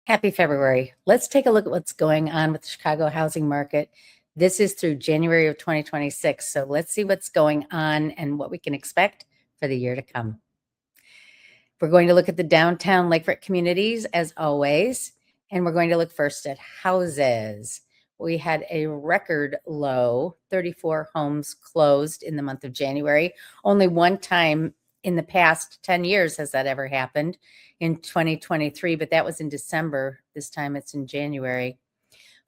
Happy February. Let's take a look at what's going on with the Chicago housing market. This is through January of 2026. So let's see what's going on and what we can expect for the year to come. We're going to look at the downtown Lakefront communities as always, and we're going to look first at houses. We had a record low 34 homes closed in the month of January. Only one time in the past 10 years has that ever happened, in 2023, but that was in December. This time it's in January.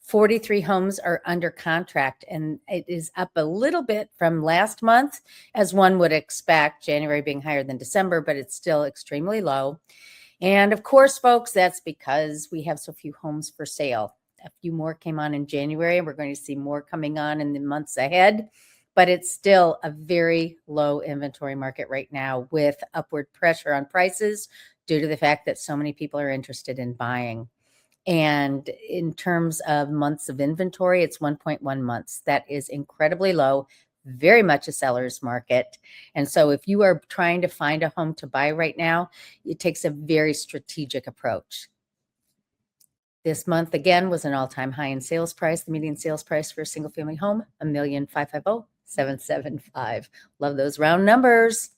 43 homes are under contract, and it is up a little bit from last month, as one would expect, January being higher than December, but it's still extremely low. And of course, folks, that's because we have so few homes for sale. A few more came on in January, and we're going to see more coming on in the months ahead. But it's still a very low inventory market right now, with upward pressure on prices due to the fact that so many people are interested in buying. And in terms of months of inventory, it's 1.1 months. That is incredibly low, very much a seller's market. And so if you are trying to find a home to buy right now, it takes a very strategic approach. This month, again, was an all-time high in sales price. The median sales price for a single-family home, $1,550,775. Love those round numbers.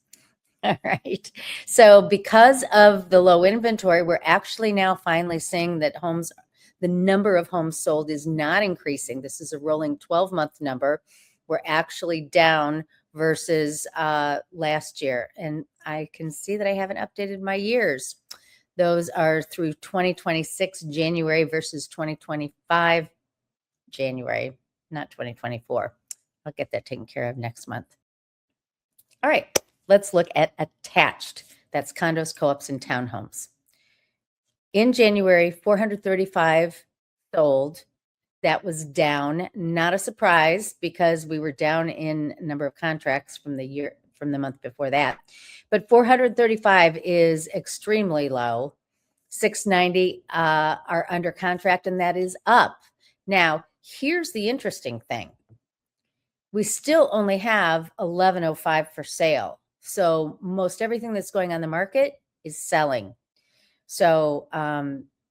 All right. So because of the low inventory, we're actually now finally seeing that the number of homes sold is not increasing. This is a rolling 12-month number. We're actually down versus last year. And I can see that I haven't updated my years. Those are through 2026 January versus 2025 January, not 2024. I'll get that taken care of next month. All right. Let's look at attached. That's condos, co-ops, and townhomes. In January, 435 sold. That was down. Not a surprise, because we were down in number of contracts from the month before that. But 435 is extremely low. 690 are under contract, and that is up. Now, here's the interesting thing. We still only have 1105 for sale. So most everything that's going on the market is selling. So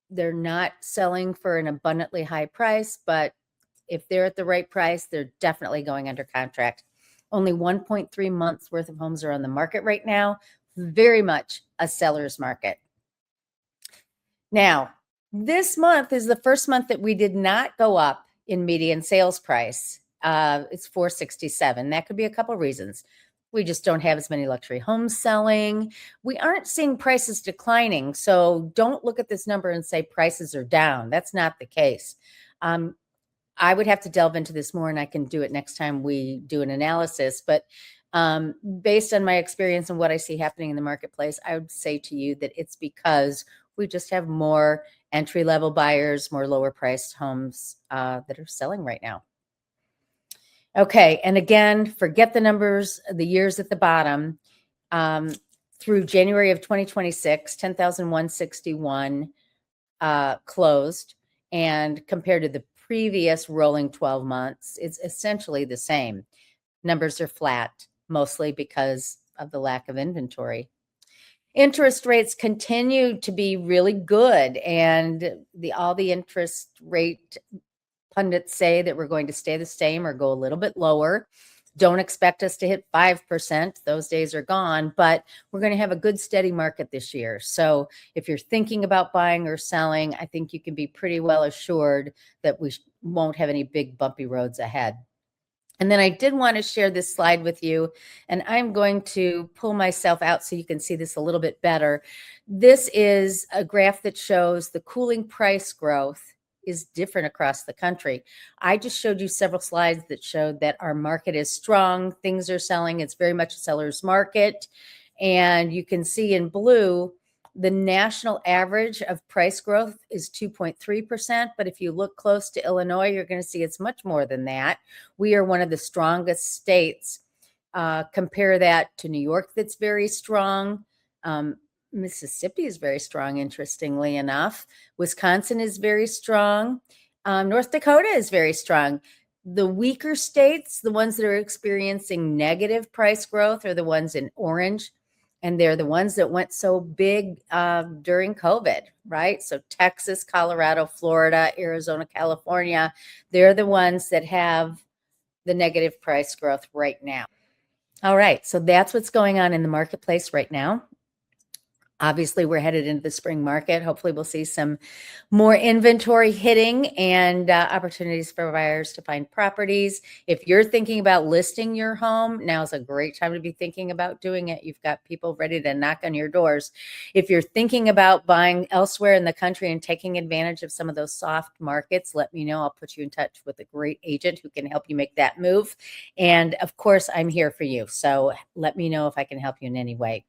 they're not selling for an abundantly high price, but if they're at the right price, they're definitely going under contract. Only 1.3 months worth of homes are on the market right now. Very much a seller's market. Now, this month is the first month that we did not go up in median sales price. It's 467. That could be a couple of reasons. We just don't have as many luxury homes selling. We aren't seeing prices declining. So don't look at this number and say prices are down. That's not the case. I would have to delve into this more, and I can do it next time we do an analysis. But based on my experience and what I see happening in the marketplace, I would say to you that it's because we just have more entry-level buyers, more lower-priced homes that are selling right now. Okay, and again, forget the numbers, the years at the bottom. Through January of 2026, 10,161 closed, and compared to the previous rolling 12 months, it's essentially the same. Numbers are flat, mostly because of the lack of inventory. Interest rates continue to be really good, and all the interest rate pundits say that we're going to stay the same or go a little bit lower. Don't expect us to hit 5%. Those days are gone, but we're going to have a good steady market this year. So if you're thinking about buying or selling, I think you can be pretty well assured that we won't have any big bumpy roads ahead. And then I did want to share this slide with you, and I'm going to pull myself out so you can see this a little bit better. This is a graph that shows the cooling price growth is different across the country. I just showed you several slides that showed that our market is strong. Things are selling. It's very much a seller's market. And you can see in blue, the national average of price growth is 2.3%. But if you look close to Illinois, you're going to see it's much more than that. We are one of the strongest states. Compare that to New York, that's very strong. Mississippi is very strong, interestingly enough. Wisconsin is very strong. North Dakota is very strong. The weaker states, the ones that are experiencing negative price growth, are the ones in orange. And they're the ones that went so big during COVID, right? So Texas, Colorado, Florida, Arizona, California, they're the ones that have the negative price growth right now. All right, so that's what's going on in the marketplace right now. Obviously, we're headed into the spring market. Hopefully, we'll see some more inventory hitting and opportunities for buyers to find properties. If you're thinking about listing your home, now's a great time to be thinking about doing it. You've got people ready to knock on your doors. If you're thinking about buying elsewhere in the country and taking advantage of some of those soft markets, let me know. I'll put you in touch with a great agent who can help you make that move. And of course, I'm here for you. So let me know if I can help you in any way.